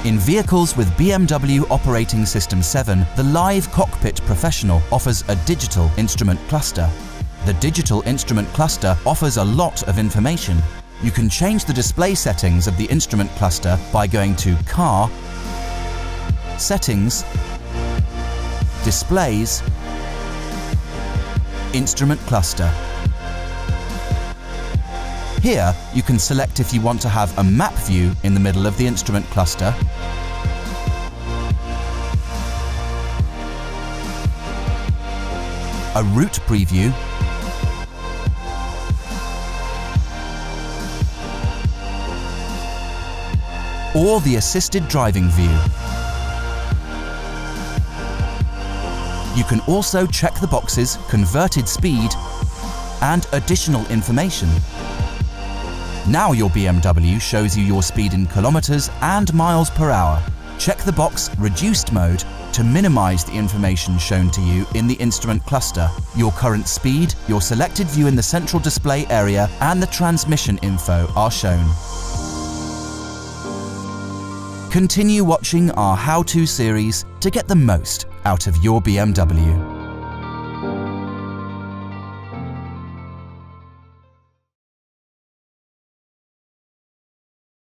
In vehicles with BMW Operating System 7, the live Cockpit Professional offers a digital instrument cluster. The digital instrument cluster offers a lot of information. You can change the display settings of the instrument cluster by going to Car, Settings, Displays, Instrument Cluster. Here, you can select if you want to have a map view in the middle of the instrument cluster, a route preview, or the assisted driving view. You can also check the boxes Converted Speed and Additional Information. Now your BMW shows you your speed in kilometers and miles per hour. Check the box Reduced Mode to minimize the information shown to you in the instrument cluster. Your current speed, your selected view in the central display area, and the transmission info are shown. Continue watching our how-to series to get the most out of your BMW.